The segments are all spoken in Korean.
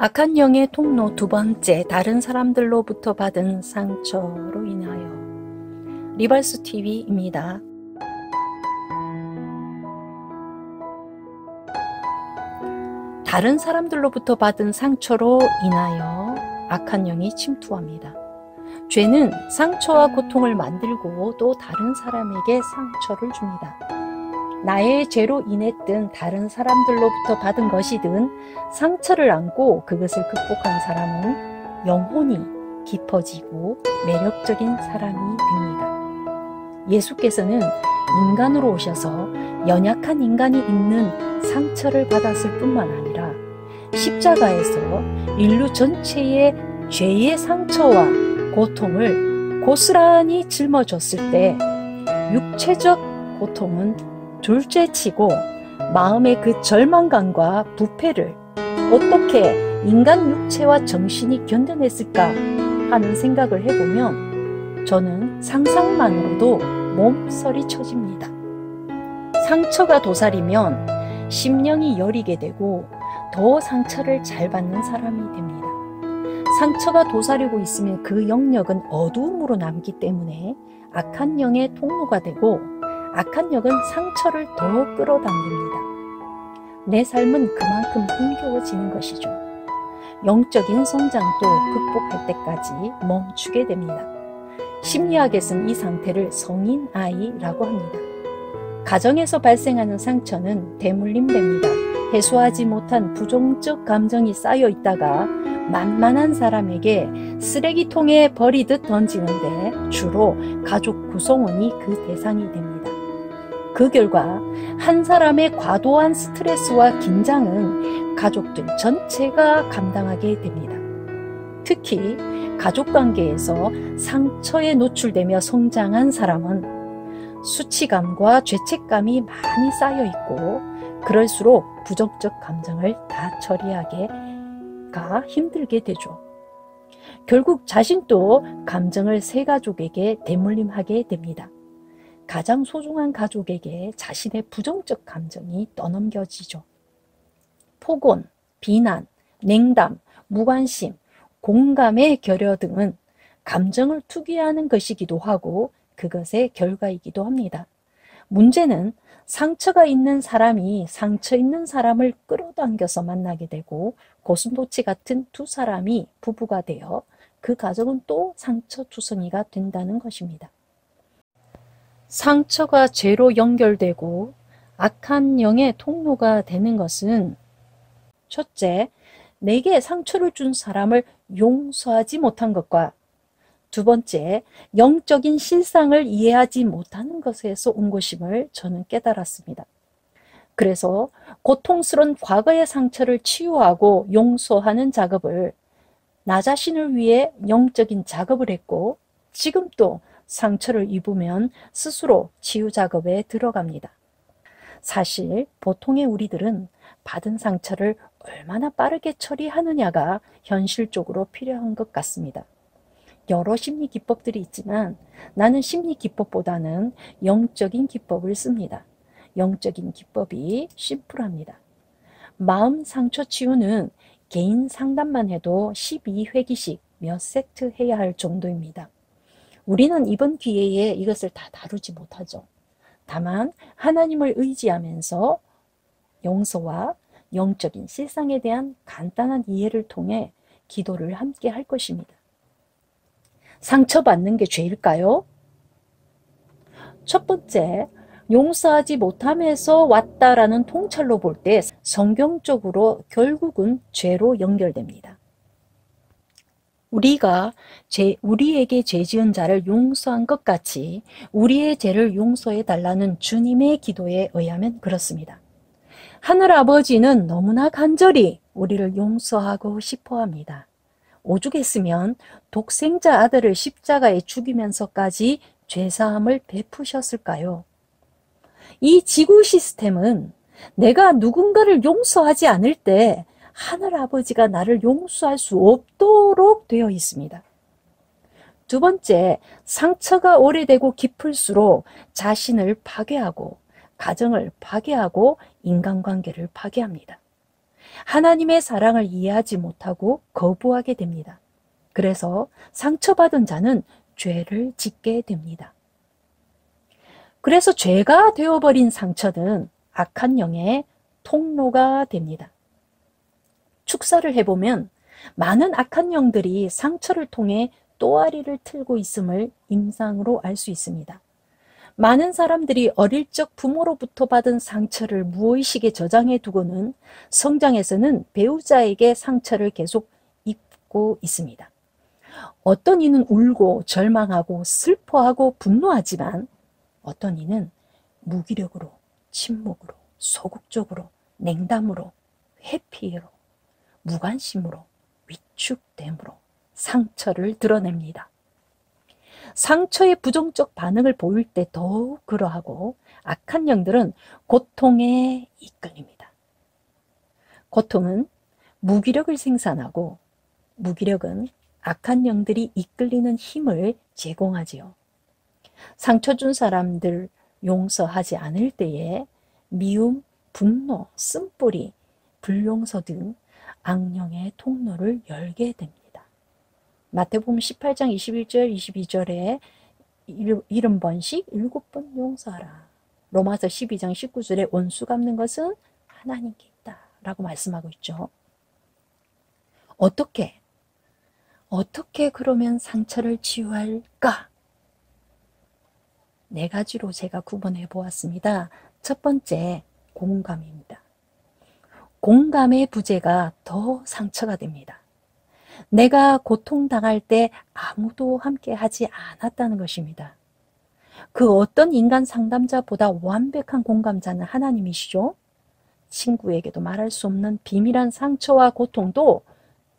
악한 영의 통로 두 번째, 다른 사람들로부터 받은 상처로 인하여. 리발스 TV입니다. 다른 사람들로부터 받은 상처로 인하여 악한 영이 침투합니다. 죄는 상처와 고통을 만들고 또 다른 사람에게 상처를 줍니다. 나의 죄로 인했든 다른 사람들로부터 받은 것이든 상처를 안고 그것을 극복한 사람은 영혼이 깊어지고 매력적인 사람이 됩니다. 예수께서는 인간으로 오셔서 연약한 인간이 입는 상처를 받았을 뿐만 아니라 십자가에서 인류 전체의 죄의 상처와 고통을 고스란히 짊어졌을 때 육체적 고통은 둘째치고 마음의 그 절망감과 부패를 어떻게 인간 육체와 정신이 견뎌냈을까 하는 생각을 해보면 저는 상상만으로도 몸서리 쳐집니다. 상처가 도살이면 심령이 여리게 되고 더 상처를 잘 받는 사람이 됩니다. 상처가 도사리고 있으면 그 영역은 어두움으로 남기 때문에 악한 영의 통로가 되고 악한 영은 상처를 더 끌어당깁니다. 내 삶은 그만큼 힘겨워지는 것이죠. 영적인 성장도 극복할 때까지 멈추게 됩니다. 심리학에서는 이 상태를 성인 아이라고 합니다. 가정에서 발생하는 상처는 대물림됩니다. 해소하지 못한 부정적 감정이 쌓여 있다가 만만한 사람에게 쓰레기통에 버리듯 던지는데 주로 가족 구성원이 그 대상이 됩니다. 그 결과 한 사람의 과도한 스트레스와 긴장은 가족들 전체가 감당하게 됩니다. 특히 가족관계에서 상처에 노출되며 성장한 사람은 수치감과 죄책감이 많이 쌓여 있고 그럴수록 부정적 감정을 다 처리하기가 힘들게 되죠. 결국 자신도 감정을 새 가족에게 대물림하게 됩니다. 가장 소중한 가족에게 자신의 부정적 감정이 떠넘겨지죠. 폭언, 비난, 냉담, 무관심, 공감의 결여 등은 감정을 투기하는 것이기도 하고 그것의 결과이기도 합니다. 문제는 상처가 있는 사람이 상처 있는 사람을 끌어당겨서 만나게 되고 고슴도치 같은 두 사람이 부부가 되어 그 가정은 또 상처투성이가 된다는 것입니다. 상처가 죄로 연결되고 악한 영의 통로가 되는 것은 첫째, 내게 상처를 준 사람을 용서하지 못한 것과 두 번째, 영적인 실상을 이해하지 못하는 것에서 온 것임을 저는 깨달았습니다. 그래서 고통스러운 과거의 상처를 치유하고 용서하는 작업을 나 자신을 위해 영적인 작업을 했고 지금 또 상처를 입으면 스스로 치유 작업에 들어갑니다. 사실 보통의 우리들은 받은 상처를 얼마나 빠르게 처리하느냐가 현실적으로 필요한 것 같습니다. 여러 심리 기법들이 있지만 나는 심리 기법보다는 영적인 기법을 씁니다. 영적인 기법이 심플합니다. 마음 상처 치유는 개인 상담만 해도 12회기씩 몇 세트 해야 할 정도입니다. 우리는 이번 기회에 이것을 다 다루지 못하죠. 다만 하나님을 의지하면서 용서와 영적인 실상에 대한 간단한 이해를 통해 기도를 함께 할 것입니다. 상처받는 게 죄일까요? 첫 번째, 용서하지 못함에서 왔다라는 통찰로 볼 때 성경적으로 결국은 죄로 연결됩니다. 우리가 우리에게 죄 지은 자를 용서한 것 같이 우리의 죄를 용서해 달라는 주님의 기도에 의하면 그렇습니다. 하늘아버지는 너무나 간절히 우리를 용서하고 싶어 합니다. 오죽했으면 독생자 아들을 십자가에 죽이면서까지 죄사함을 베푸셨을까요? 이 지구 시스템은 내가 누군가를 용서하지 않을 때 하늘아버지가 나를 용서할 수 없도록 되어 있습니다. 두 번째, 상처가 오래되고 깊을수록 자신을 파괴하고 가정을 파괴하고 인간관계를 파괴합니다. 하나님의 사랑을 이해하지 못하고 거부하게 됩니다. 그래서 상처받은 자는 죄를 짓게 됩니다. 그래서 죄가 되어버린 상처는 악한 영의 통로가 됩니다. 축사를 해보면 많은 악한 영들이 상처를 통해 또아리를 틀고 있음을 임상으로 알 수 있습니다. 많은 사람들이 어릴 적 부모로부터 받은 상처를 무의식에 저장해 두고는 성장에서는 배우자에게 상처를 계속 입고 있습니다. 어떤 이는 울고 절망하고 슬퍼하고 분노하지만 어떤 이는 무기력으로, 침묵으로, 소극적으로, 냉담으로, 회피로, 무관심으로, 위축됨으로 상처를 드러냅니다. 상처의 부정적 반응을 보일 때 더욱 그러하고 악한 영들은 고통에 이끌립니다. 고통은 무기력을 생산하고 무기력은 악한 영들이 이끌리는 힘을 제공하지요. 상처 준 사람들 용서하지 않을 때에 미움, 분노, 쓴뿌리, 불용서 등 악령의 통로를 열게 됩니다. 마태복음 18장 21절 22절에 70번씩 7번 용서하라. 로마서 12장 19절에 원수 갚는 것은 하나님께 있다 라고 말씀하고 있죠. 어떻게 그러면 상처를 치유할까? 네 가지로 제가 구분해 보았습니다. 첫 번째, 공감입니다. 공감의 부재가 더 상처가 됩니다. 내가 고통당할 때 아무도 함께 하지 않았다는 것입니다. 그 어떤 인간 상담자보다 완벽한 공감자는 하나님이시죠. 친구에게도 말할 수 없는 비밀한 상처와 고통도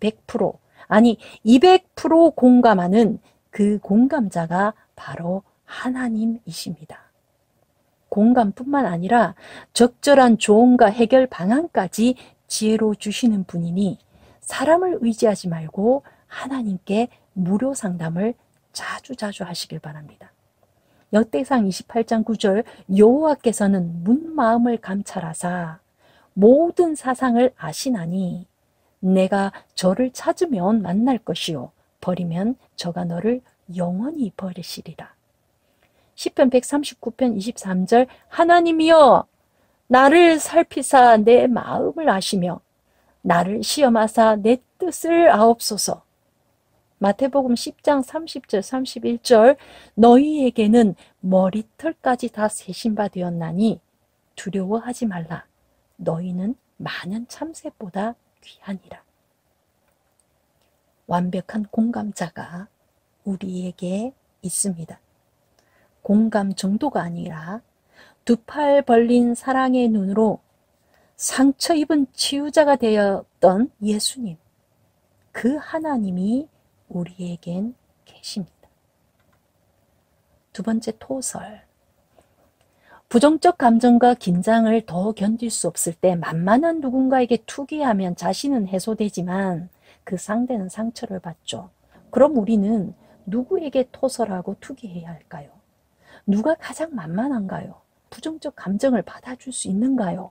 100% 아니 200% 공감하는 그 공감자가 바로 하나님이십니다. 공감뿐만 아니라 적절한 조언과 해결 방안까지 지혜로 주시는 분이니 사람을 의지하지 말고 하나님께 무료 상담을 자주 하시길 바랍니다. 역대상 28장 9절 여호와께서는 문 마음을 감찰하사 모든 사상을 아시나니 내가 저를 찾으면 만날 것이요 버리면 저가 너를 영원히 버리시리라. 시편 139편 23절 하나님이여 나를 살피사 내 마음을 아시며 나를 시험하사 내 뜻을 아옵소서. 마태복음 10장 30절 31절 너희에게는 머리털까지 다 세신 바 되었나니 두려워하지 말라. 너희는 많은 참새보다 귀하니라. 완벽한 공감자가 우리에게 있습니다. 공감 정도가 아니라 두 팔 벌린 사랑의 눈으로 상처 입은 치유자가 되었던 예수님, 그 하나님이 우리에겐 계십니다. 두 번째, 토설. 부정적 감정과 긴장을 더 견딜 수 없을 때 만만한 누군가에게 투기하면 자신은 해소되지만 그 상대는 상처를 받죠. 그럼 우리는 누구에게 토설하고 투기해야 할까요? 누가 가장 만만한가요? 부정적 감정을 받아줄 수 있는가요?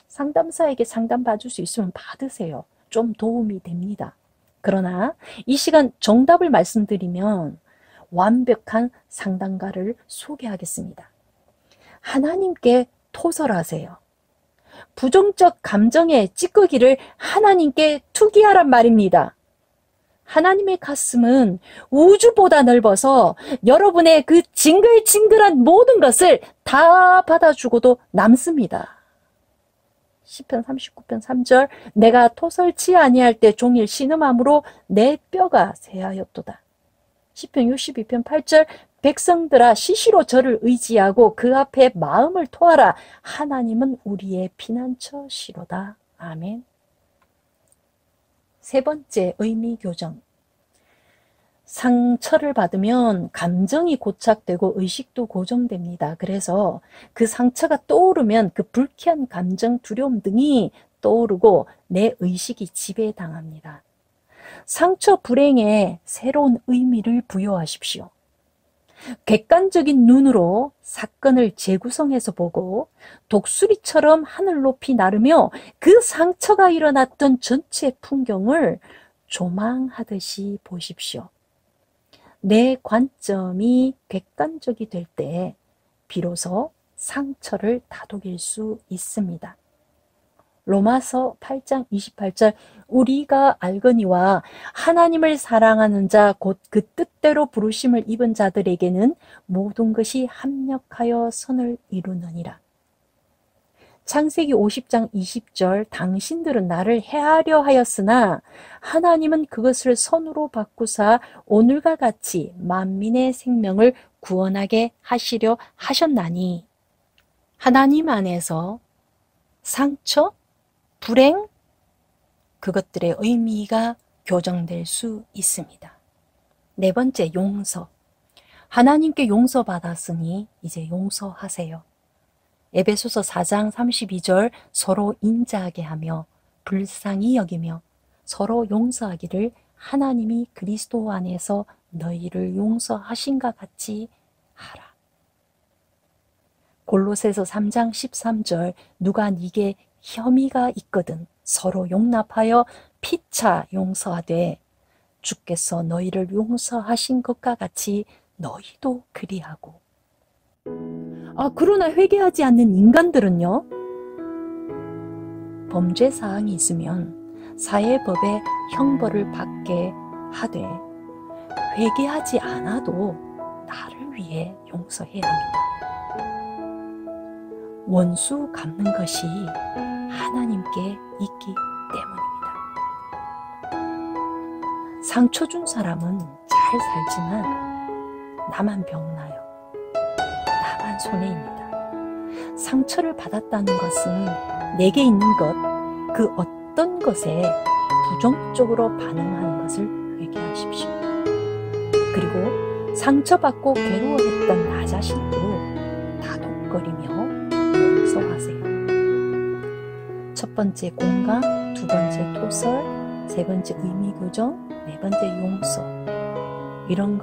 상담사에게 상담 받을 수 있으면 받으세요. 좀 도움이 됩니다. 그러나 이 시간 정답을 말씀드리면 완벽한 상담가를 소개하겠습니다. 하나님께 토설하세요. 부정적 감정의 찌꺼기를 하나님께 투기하란 말입니다. 하나님의 가슴은 우주보다 넓어서 여러분의 그 징글징글한 모든 것을 다 받아주고도 남습니다. 시편 39편 3절 내가 토설치 아니할 때 종일 신음함으로 내 뼈가 쇠하였도다. 시편 62편 8절 백성들아 시시로 저를 의지하고 그 앞에 마음을 토하라. 하나님은 우리의 피난처시로다. 아멘. 세 번째, 의미 교정. 상처를 받으면 감정이 고착되고 의식도 고정됩니다. 그래서 그 상처가 떠오르면 그 불쾌한 감정, 두려움 등이 떠오르고 내 의식이 지배당합니다. 상처 불행에 새로운 의미를 부여하십시오. 객관적인 눈으로 사건을 재구성해서 보고 독수리처럼 하늘 높이 나르며 그 상처가 일어났던 전체 풍경을 조망하듯이 보십시오. 내 관점이 객관적이 될 때 비로소 상처를 다독일 수 있습니다. 로마서 8장 28절 우리가 알거니와 하나님을 사랑하는 자 곧 그 뜻대로 부르심을 입은 자들에게는 모든 것이 합력하여 선을 이루느니라. 창세기 50장 20절 당신들은 나를 해하려 하였으나 하나님은 그것을 선으로 바꾸사 오늘과 같이 만민의 생명을 구원하게 하시려 하셨나니 하나님 안에서 상처, 불행, 그것들의 의미가 교정될 수 있습니다. 네 번째, 용서. 하나님께 용서받았으니 이제 용서하세요. 에베소서 4장 32절 서로 인자하게 하며 불쌍히 여기며 서로 용서하기를 하나님이 그리스도 안에서 너희를 용서하신가 같이 하라. 골로새서 3장 13절 누가 네게 혐의가 있거든 서로 용납하여 피차 용서하되 주께서 너희를 용서하신 것과 같이 너희도 그리하고. 그러나 회개하지 않는 인간들은요, 범죄 사항이 있으면 사회법의 형벌을 받게 하되 회개하지 않아도 나를 위해 용서해야 합니다. 원수 갚는 것이 하나님께 있기 때문입니다. 상처 준 사람은 잘 살지만 나만 병나요. 나만 손해입니다. 상처를 받았다는 것은 내게 있는 것, 그 어떤 것에 부정적으로 반응하는 것을 회개하십시오. 그리고 상처받고 괴로워했던 나 자신도 다독거리며 용서하세요. 첫 번째 공감, 두 번째 토설, 세 번째 의미교정, 네 번째 용서. 이런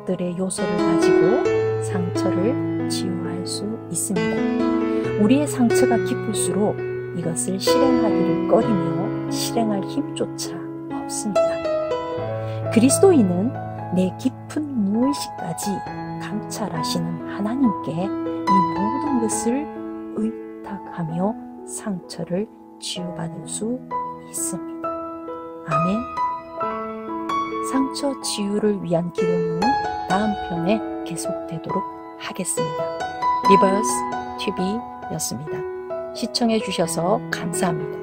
것들의 요소를 가지고 상처를 치유할 수 있습니다. 우리의 상처가 깊을수록 이것을 실행하기를 꺼리며 실행할 힘조차 없습니다. 그리스도인은 내 깊은 무의식까지 감찰하시는 하나님께 이 모든 것을 의탁하며 상처를 치유받을 수 있습니다. 아멘. 상처 치유를 위한 기도는 다음 편에 계속되도록 하겠습니다. 리버스 TV였습니다. 시청해 주셔서 감사합니다.